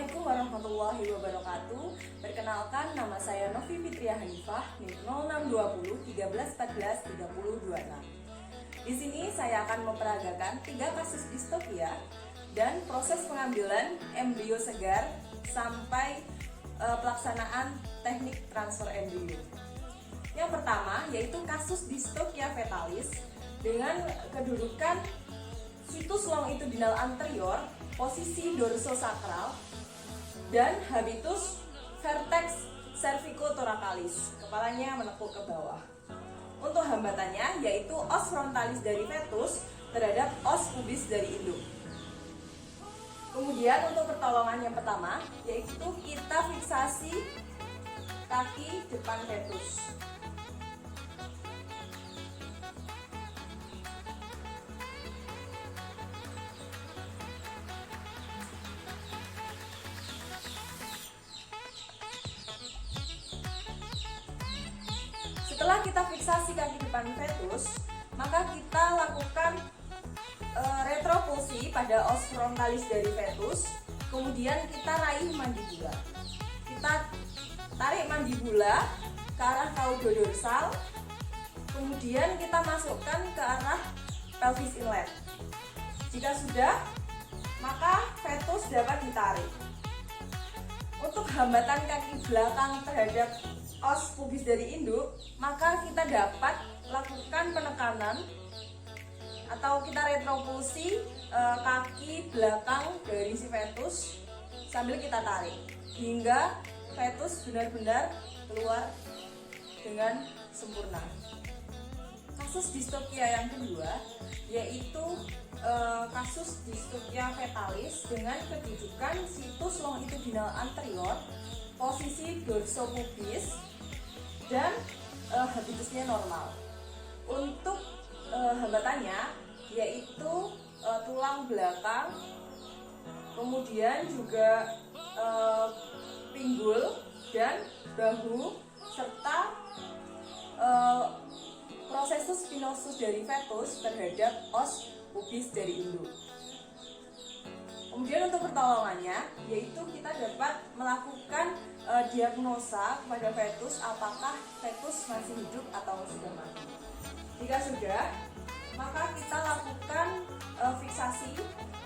Assalamualaikum warahmatullahi wabarakatuh. Perkenalkan, nama saya Novi Fitria Hanifah, NIM 0620 1314 3026. Di sini saya akan memperagakan 3 kasus distopia dan proses pengambilan embrio segar sampai pelaksanaan teknik transfer embrio. Yang pertama yaitu kasus distopia fetalis dengan kedudukan situs longitudinal anterior, posisi dorsosakral, dan habitus vertex cervicotoracalis, kepalanya menekuk ke bawah. Untuk hambatannya yaitu os frontalis dari fetus terhadap os pubis dari induk. Kemudian untuk pertolongan yang pertama yaitu kita fiksasi kaki depan fetus. Setelah kita fiksasi kaki depan fetus, maka kita lakukan retropulsi pada os frontalis dari fetus. Kemudian kita raih mandibula. Kita tarik mandibula ke arah caudodorsal. Kemudian kita masukkan ke arah pelvis inlet. Jika sudah, maka fetus dapat ditarik. Untuk hambatan kaki belakang terhadap os pubis dari induk, maka kita dapat lakukan penekanan atau kita retropulsi kaki belakang dari si fetus sambil kita tarik hingga fetus benar-benar keluar dengan sempurna. Kasus distopia yang kedua yaitu kasus distopia fetalis dengan kedudukan situs longitudinal anterior, posisi dorsopubis, dan habitusnya normal. Untuk hambatannya yaitu tulang belakang, kemudian juga pinggul dan bahu, serta prosesus spinosus dari fetus terhadap os pubis dari induk. Kemudian untuk pertolongannya yaitu kita dapat melakukan diagnosa kepada fetus apakah fetus masih hidup atau sudah mati. Jika sudah, maka kita lakukan fiksasi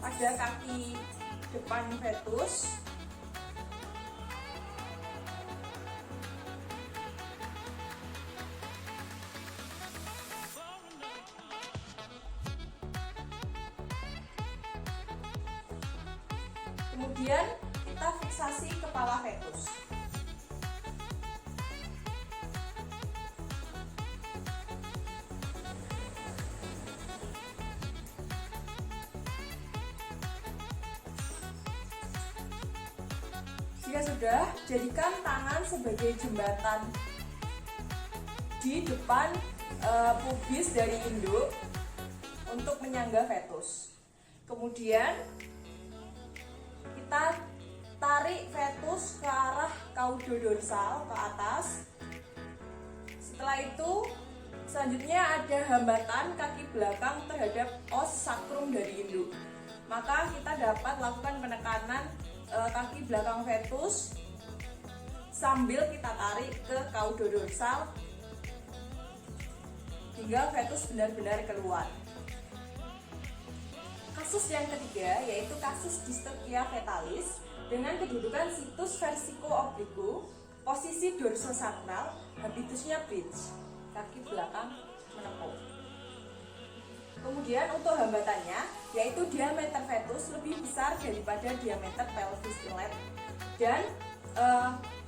pada kaki depan fetus. Kemudian kita fiksasi kepala fetus. Jika sudah, jadikan tangan sebagai jembatan di depan pubis dari induk untuk menyangga fetus. Kemudian kita tarik fetus ke arah caudodorsal ke atas. Setelah itu selanjutnya ada hambatan kaki belakang terhadap os sakrum dari induk. Maka kita dapat lakukan penekanan kaki belakang fetus sambil kita tarik ke caudodorsal hingga fetus benar-benar keluar. Kasus yang ketiga yaitu kasus distopia fetalis dengan kedudukan situs versico oblique, posisi dorsosakral, habitusnya bridge, kaki belakang menekuk. Kemudian untuk hambatannya yaitu diameter fetus lebih besar daripada diameter pelvis inlet dan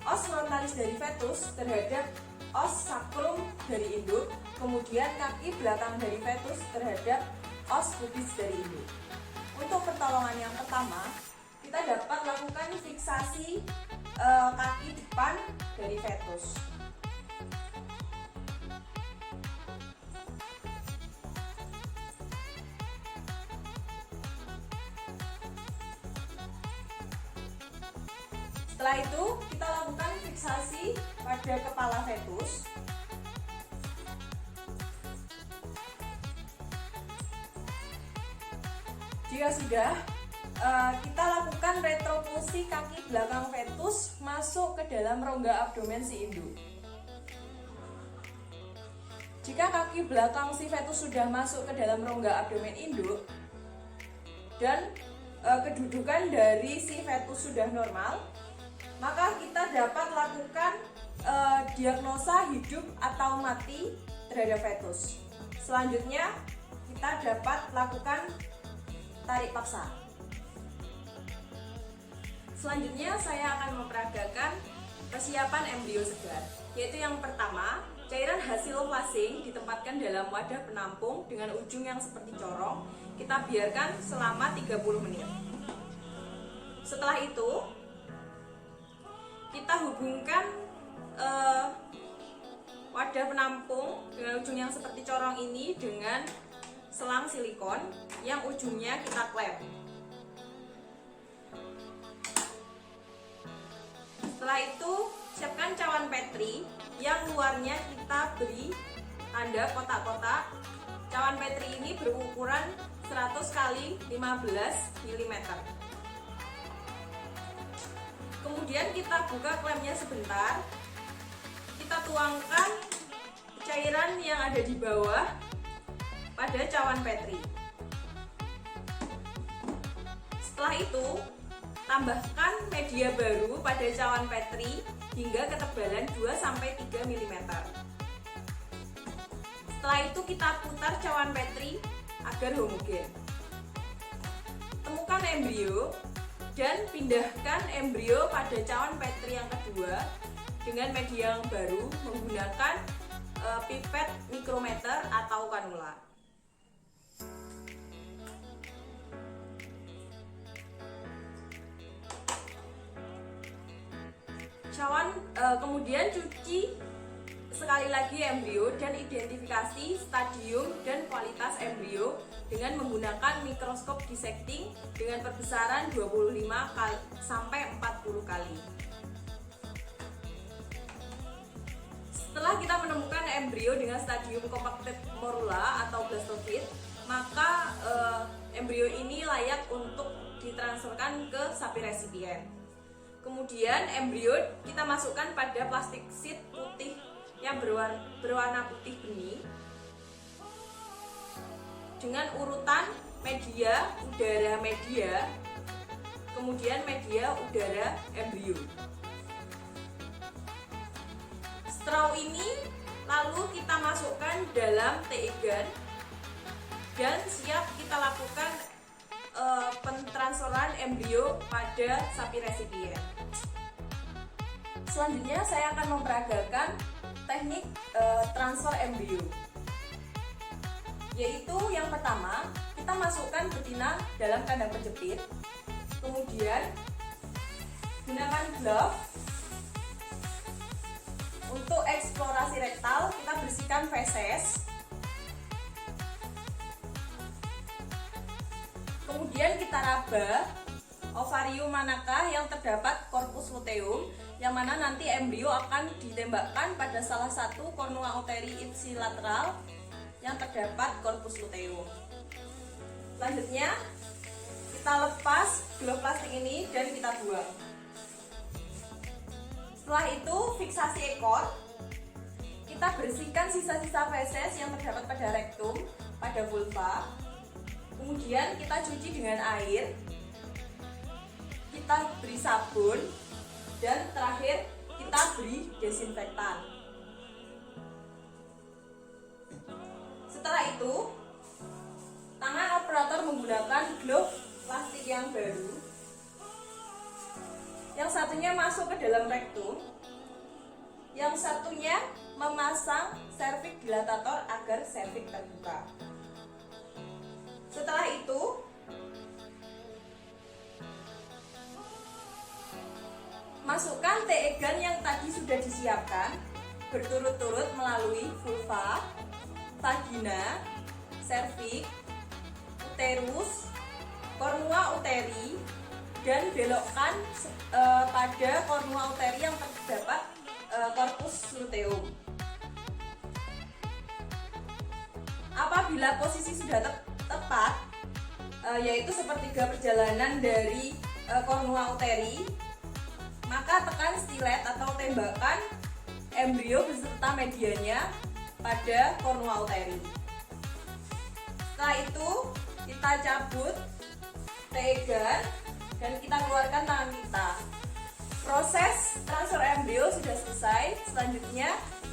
os frontalis dari fetus terhadap os sakrum dari induk, kemudian kaki belakang dari fetus terhadap os pubis dari induk. Untuk pertolongan yang pertama, kita dapat lakukan fiksasi kaki depan dari fetus. Setelah itu, kita lakukan fiksasi pada kepala fetus. Jika sudah, kita lakukan retropulsi kaki belakang fetus masuk ke dalam rongga abdomen si induk. Jika kaki belakang si fetus sudah masuk ke dalam rongga abdomen induk dan kedudukan dari si fetus sudah normal, maka kita dapat lakukan diagnosa hidup atau mati terhadap fetus. Selanjutnya kita dapat lakukan tarik paksa. Selanjutnya saya akan memperagakan persiapan embrio segar, yaitu yang pertama, cairan hasil flusing ditempatkan dalam wadah penampung dengan ujung yang seperti corong. Kita biarkan selama 30 menit. Setelah itu, kita hubungkan wadah penampung dengan ujung yang seperti corong ini dengan selang silikon yang ujungnya kita klep. Setelah itu, siapkan cawan Petri yang luarnya kita beri tanda kotak-kotak. Cawan Petri ini berukuran 100 x 15 mm. Kemudian kita buka klemnya sebentar. Kita tuangkan cairan yang ada di bawah pada cawan Petri. Setelah itu, tambahkan media baru pada cawan Petri hingga ketebalan 2-3 mm. Setelah itu kita putar cawan Petri agar homogen. Temukan embrio dan pindahkan embrio pada cawan Petri yang kedua dengan media yang baru menggunakan pipet mikrometer atau kanula. Kemudian cuci sekali lagi embrio dan identifikasi stadium dan kualitas embrio dengan menggunakan mikroskop dissecting dengan perbesaran 25 sampai 40 kali. Setelah kita menemukan embrio dengan stadium compacted morula atau blastophyte, maka embrio ini layak untuk ditransferkan ke sapi resipien. Kemudian embrio kita masukkan pada plastik sheet putih yang berwarna putih bening dengan urutan media udara media, kemudian media udara embrio. Straw ini lalu kita masukkan dalam TE gun dan siap kita lakukan pentransferan embrio pada sapi resipien. Selanjutnya saya akan memperagakan teknik transfer embrio, yaitu yang pertama kita masukkan betina dalam kandang penjepit, kemudian gunakan glove. Untuk eksplorasi rektal kita bersihkan feses, kemudian kita raba ovarium manakah yang terdapat corpus luteum, yang mana nanti embrio akan ditembakkan pada salah satu cornua uteri ipsilateral yang terdapat corpus luteum. Selanjutnya kita lepas glove plastik ini dan kita buang. Setelah itu fiksasi ekor, kita bersihkan sisa-sisa feses yang terdapat pada rektum, pada vulva. Kemudian kita cuci dengan air, kita beri sabun, dan terakhir kita beri desinfektan. Setelah itu, tangan operator menggunakan glove plastik yang baru. Yang satunya masuk ke dalam rektum, yang satunya memasang cervix dilatator agar cervix terbuka. Setelah itu, masukkan TE gun yang tadi sudah disiapkan berturut-turut melalui vulva, vagina, cervix, uterus, cornua uteri, dan belokkan pada cornua uteri yang terdapat corpus luteum. Apabila posisi sudah tepat, yaitu sepertiga perjalanan dari kornua uteri, maka tekan stilet atau tembakan embrio beserta medianya pada kornua uteri. Setelah itu kita cabut tegar dan kita keluarkan tangan kita. Proses transfer embrio sudah selesai. Selanjutnya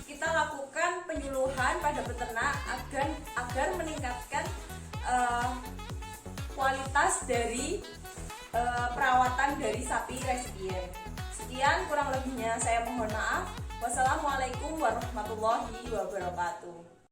kita lakukan penyuluhan pada peternak agar meningkatkan kualitas dari perawatan dari sapi resipien. Sekian kurang lebihnya, saya mohon maaf. Wassalamualaikum warahmatullahi wabarakatuh.